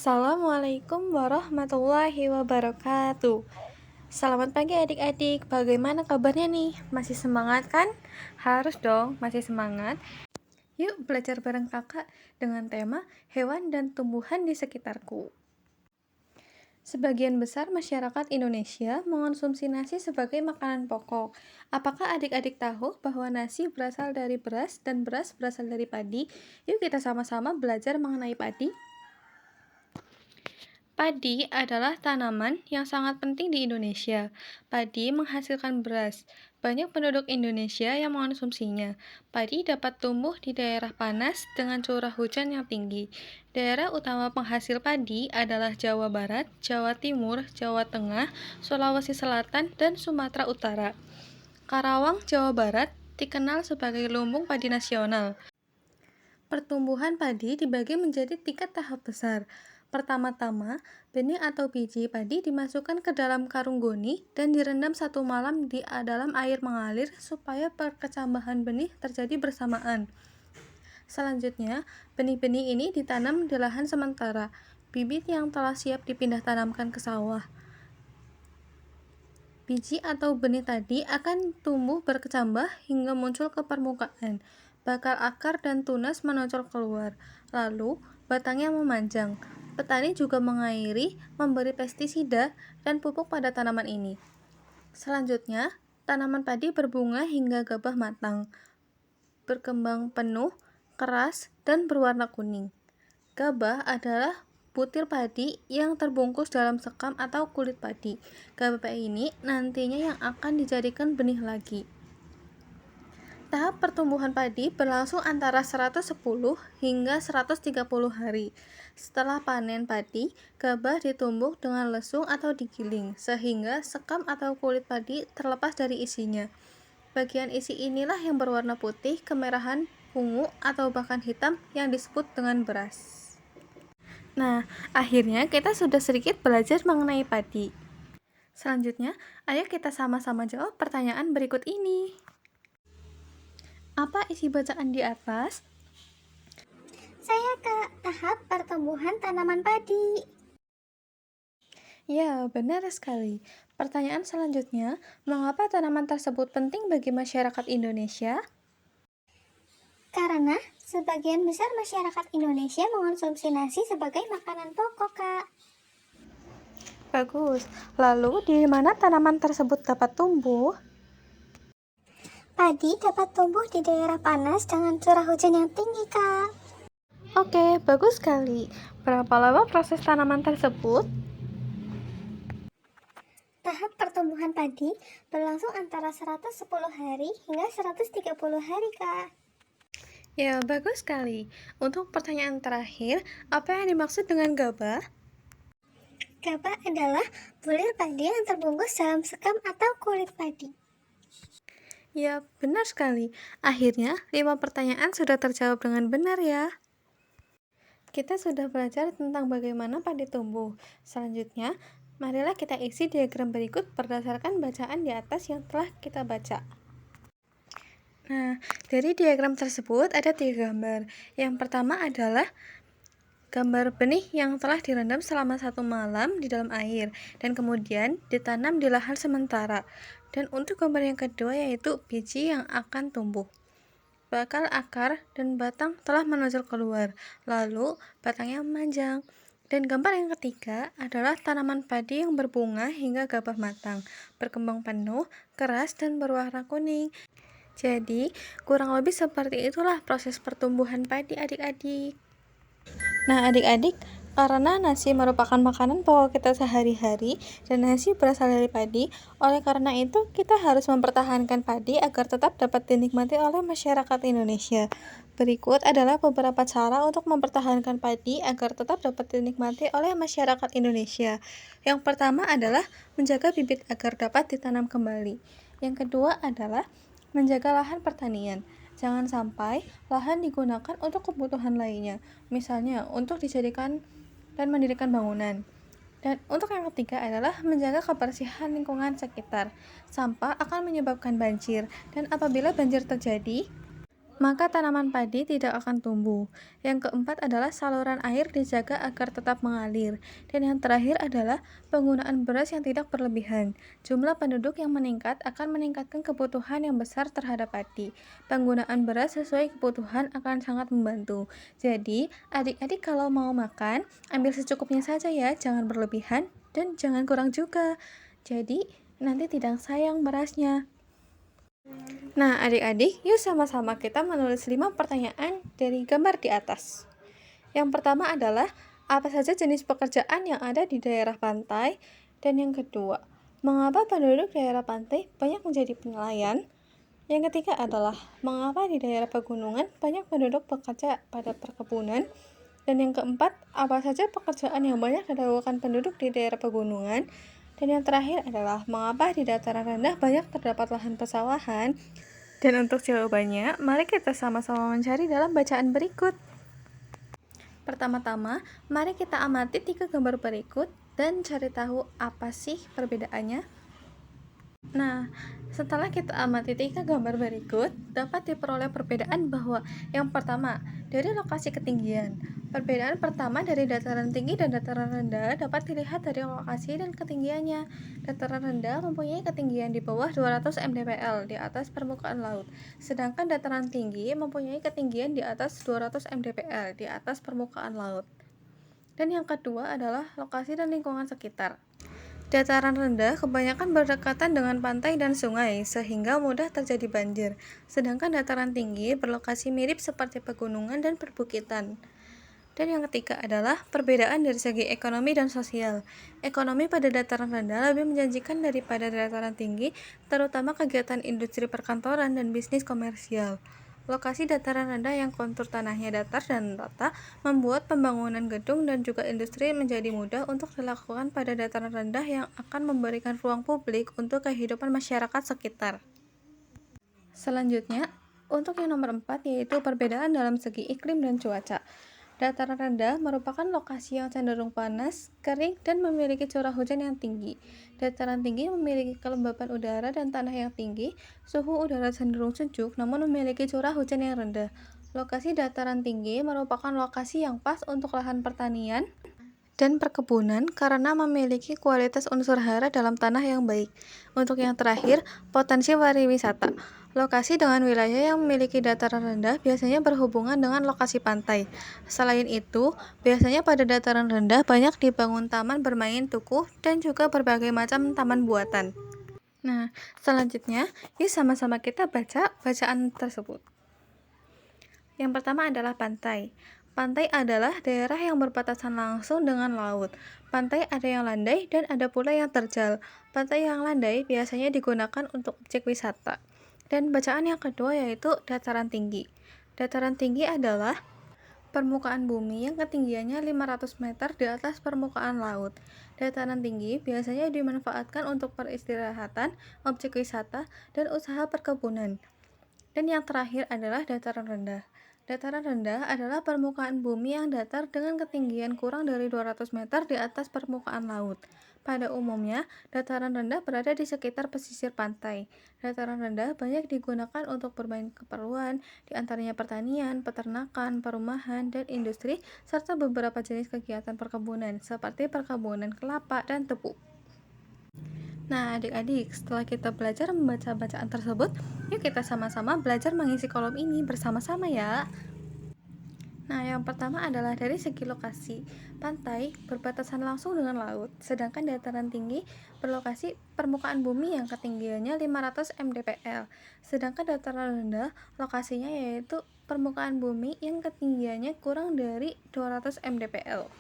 Assalamualaikum warahmatullahi wabarakatuh. Selamat pagi adik-adik, bagaimana kabarnya nih? Masih semangat kan? Harus dong, masih semangat. Yuk belajar bareng kakak dengan tema hewan dan tumbuhan di sekitarku. Sebagian besar masyarakat Indonesia mengonsumsi nasi sebagai makanan pokok. Apakah adik-adik tahu bahwa nasi berasal dari beras dan beras berasal dari padi? Yuk kita sama-sama belajar mengenai padi. Padi adalah tanaman yang sangat penting di Indonesia. Padi menghasilkan beras. Banyak penduduk Indonesia yang mengonsumsinya. Padi dapat tumbuh di daerah panas dengan curah hujan yang tinggi. Daerah utama penghasil padi adalah Jawa Barat, Jawa Timur, Jawa Tengah, Sulawesi Selatan, dan Sumatera Utara. Karawang, Jawa Barat, dikenal sebagai lumbung padi nasional. Pertumbuhan padi dibagi menjadi 3 tahap besar. Pertama-tama, benih atau biji padi dimasukkan ke dalam karung goni dan direndam 1 malam di dalam air mengalir supaya perkecambahan benih terjadi bersamaan. Selanjutnya, benih-benih ini ditanam di lahan sementara. Bibit yang telah siap dipindah tanamkan ke sawah. Biji atau benih tadi akan tumbuh berkecambah hingga muncul ke permukaan. Bakal akar dan tunas menonjol keluar. Lalu, batangnya memanjang. Petani juga mengairi, memberi pestisida dan pupuk pada tanaman ini. Selanjutnya, tanaman padi berbunga hingga gabah matang, berkembang penuh, keras, dan berwarna kuning. Gabah adalah butir padi yang terbungkus dalam sekam atau kulit padi. Gabah ini nantinya yang akan dijadikan benih lagi. Tahap pertumbuhan padi berlangsung antara 110 hingga 130 hari. Setelah panen padi, gabah ditumbuk dengan lesung atau digiling, sehingga sekam atau kulit padi terlepas dari isinya. Bagian isi inilah yang berwarna putih, kemerahan, ungu, atau bahkan hitam yang disebut dengan beras. Nah, akhirnya kita sudah sedikit belajar mengenai padi. Selanjutnya, ayo kita sama-sama jawab pertanyaan berikut ini. Apa isi bacaan di atas? Saya ke tahap pertumbuhan tanaman padi. Ya, benar sekali. Pertanyaan selanjutnya, mengapa tanaman tersebut penting bagi masyarakat Indonesia? Karena sebagian besar masyarakat Indonesia mengonsumsi nasi sebagai makanan pokok, Kak. Bagus. Lalu, di mana tanaman tersebut dapat tumbuh? Padi dapat tumbuh di daerah panas dengan curah hujan yang tinggi, Kak. Oke, bagus sekali. Berapa lama proses tanaman tersebut? Tahap pertumbuhan padi berlangsung antara 110 hari hingga 130 hari, Kak. Ya, bagus sekali. Untuk pertanyaan terakhir, apa yang dimaksud dengan gabah? Gabah adalah bulir padi yang terbungkus dalam sekam atau kulit padi. Ya, benar sekali. Akhirnya, 5 pertanyaan sudah terjawab dengan benar ya. Kita sudah belajar tentang bagaimana padi tumbuh. Selanjutnya, marilah kita isi diagram berikut berdasarkan bacaan di atas yang telah kita baca. Nah, dari diagram tersebut ada 3 gambar. Yang pertama adalah gambar benih yang telah direndam selama 1 malam di dalam air dan kemudian ditanam di lahan sementara. Dan untuk gambar yang kedua yaitu biji yang akan tumbuh. Bakal akar dan batang telah menonjol keluar, lalu batangnya memanjang. Dan gambar yang ketiga adalah tanaman padi yang berbunga hingga gabah matang, berkembang penuh, keras, dan berwarna kuning. Jadi, kurang lebih seperti itulah proses pertumbuhan padi adik-adik. Nah, adik-adik, karena nasi merupakan makanan pokok kita sehari-hari dan nasi berasal dari padi, oleh karena itu kita harus mempertahankan padi agar tetap dapat dinikmati oleh masyarakat Indonesia. Berikut adalah beberapa cara untuk mempertahankan padi agar tetap dapat dinikmati oleh masyarakat Indonesia. Yang pertama adalah menjaga bibit agar dapat ditanam kembali. Yang kedua adalah menjaga lahan pertanian. Jangan sampai lahan digunakan untuk kebutuhan lainnya, misalnya untuk dijadikan dan mendirikan bangunan. Dan untuk yang ketiga adalah menjaga kebersihan lingkungan sekitar. Sampah akan menyebabkan banjir, dan apabila banjir terjadi, maka tanaman padi tidak akan tumbuh. Yang keempat adalah saluran air dijaga agar tetap mengalir. Dan yang terakhir adalah penggunaan beras yang tidak berlebihan. Jumlah penduduk yang meningkat akan meningkatkan kebutuhan yang besar terhadap padi. Penggunaan beras sesuai kebutuhan akan sangat membantu. Jadi, adik-adik kalau mau makan, ambil secukupnya saja ya, jangan berlebihan dan jangan kurang juga. Jadi, nanti tidak sayang berasnya. Nah, adik-adik, yuk sama-sama kita menulis 5 pertanyaan dari gambar di atas. Yang pertama adalah, apa saja jenis pekerjaan yang ada di daerah pantai? Dan yang kedua, mengapa penduduk daerah pantai banyak menjadi nelayan? Yang ketiga adalah, mengapa di daerah pegunungan banyak penduduk bekerja pada perkebunan? Dan yang keempat, apa saja pekerjaan yang banyak dilakukan penduduk di daerah pegunungan? Dan yang terakhir adalah, mengapa di dataran rendah banyak terdapat lahan persawahan? Dan untuk jawabannya, mari kita sama-sama mencari dalam bacaan berikut. Pertama-tama, mari kita amati 3 gambar berikut dan cari tahu apa sih perbedaannya. Nah, setelah kita amati 3 gambar berikut, dapat diperoleh perbedaan bahwa yang pertama, dari lokasi ketinggian. Perbedaan pertama dari dataran tinggi dan dataran rendah dapat dilihat dari lokasi dan ketinggiannya. Dataran rendah mempunyai ketinggian di bawah 200 mdpl di atas permukaan laut, sedangkan dataran tinggi mempunyai ketinggian di atas 200 mdpl di atas permukaan laut. Dan yang kedua adalah lokasi dan lingkungan sekitar. Dataran rendah kebanyakan berdekatan dengan pantai dan sungai, sehingga mudah terjadi banjir, sedangkan dataran tinggi berlokasi mirip seperti pegunungan dan perbukitan. Dan yang ketiga adalah perbedaan dari segi ekonomi dan sosial. Ekonomi pada dataran rendah lebih menjanjikan daripada dataran tinggi, terutama kegiatan industri perkantoran dan bisnis komersial. Lokasi dataran rendah yang kontur tanahnya datar dan rata membuat pembangunan gedung dan juga industri menjadi mudah untuk dilakukan pada dataran rendah yang akan memberikan ruang publik untuk kehidupan masyarakat sekitar. Selanjutnya, untuk yang nomor 4 yaitu perbedaan dalam segi iklim dan cuaca. Dataran rendah merupakan lokasi yang cenderung panas, kering, dan memiliki curah hujan yang tinggi. Dataran tinggi memiliki kelembapan udara dan tanah yang tinggi, suhu udara cenderung sejuk namun memiliki curah hujan yang rendah. Lokasi dataran tinggi merupakan lokasi yang pas untuk lahan pertanian dan perkebunan karena memiliki kualitas unsur hara dalam tanah yang baik. Untuk yang terakhir, potensi pariwisata. Lokasi dengan wilayah yang memiliki dataran rendah biasanya berhubungan dengan lokasi pantai. Selain itu, biasanya pada dataran rendah banyak dibangun taman bermain tugu dan juga berbagai macam taman buatan. Nah, selanjutnya, yuk sama-sama kita baca bacaan tersebut. Yang pertama adalah pantai. Pantai adalah daerah yang berbatasan langsung dengan laut. Pantai ada yang landai dan ada pula yang terjal. Pantai yang landai biasanya digunakan untuk objek wisata. Dan bacaan yang kedua yaitu dataran tinggi. Dataran tinggi adalah permukaan bumi yang ketinggiannya 500 meter di atas permukaan laut. Dataran tinggi biasanya dimanfaatkan untuk peristirahatan, objek wisata, dan usaha perkebunan. Dan yang terakhir adalah dataran rendah. Dataran rendah adalah permukaan bumi yang datar dengan ketinggian kurang dari 200 meter di atas permukaan laut. Pada umumnya, dataran rendah berada di sekitar pesisir pantai. Dataran rendah banyak digunakan untuk berbagai keperluan, di antaranya pertanian, peternakan, perumahan, dan industri, serta beberapa jenis kegiatan perkebunan, seperti perkebunan kelapa dan tebu. Nah, adik-adik, setelah kita belajar membaca bacaan tersebut, yuk kita sama-sama belajar mengisi kolom ini bersama-sama ya. Nah, yang pertama adalah dari segi lokasi. Pantai berbatasan langsung dengan laut, sedangkan dataran tinggi berlokasi permukaan bumi yang ketinggiannya 500 mdpl. Sedangkan dataran rendah lokasinya yaitu permukaan bumi yang ketinggiannya kurang dari 200 mdpl.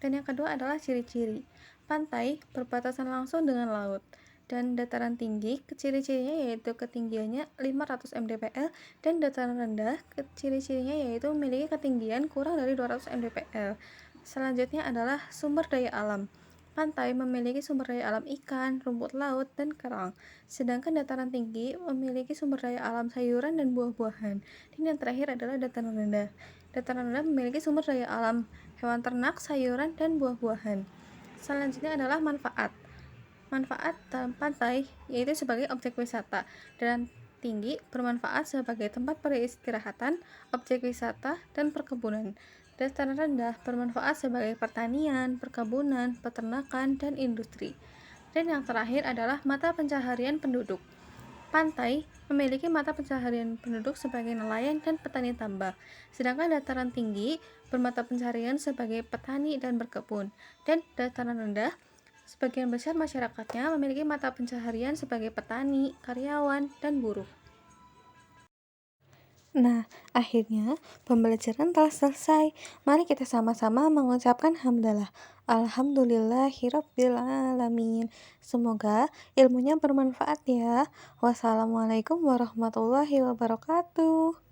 Dan yang kedua adalah ciri-ciri. Pantai berbatasan langsung dengan laut. Dan dataran tinggi, ciri-cirinya yaitu ketinggiannya 500 mdpl, dan dataran rendah, ciri-cirinya yaitu memiliki ketinggian kurang dari 200 mdpl. Selanjutnya adalah sumber daya alam. Pantai memiliki sumber daya alam ikan, rumput laut, dan kerang. Sedangkan dataran tinggi memiliki sumber daya alam sayuran dan buah-buahan. Dan yang terakhir adalah dataran rendah. Dataran rendah memiliki sumber daya alam hewan ternak, sayuran, dan buah-buahan. Selanjutnya adalah manfaat. Manfaat dalam pantai yaitu sebagai objek wisata. Dan tinggi bermanfaat sebagai tempat peristirahatan, objek wisata, dan perkebunan. Dataran rendah bermanfaat sebagai pertanian, perkebunan, peternakan, dan industri. Dan yang terakhir adalah mata pencaharian penduduk. Pantai memiliki mata pencaharian penduduk sebagai nelayan dan petani tambak, sedangkan dataran tinggi bermata pencaharian sebagai petani dan berkebun, dan dataran rendah sebagian besar masyarakatnya memiliki mata pencaharian sebagai petani, karyawan, dan buruh. Nah, akhirnya pembelajaran telah selesai. Mari kita sama-sama mengucapkan hamdalah. Alhamdulillahirabbil alamin. Semoga ilmunya bermanfaat ya. Wassalamualaikum warahmatullahi wabarakatuh.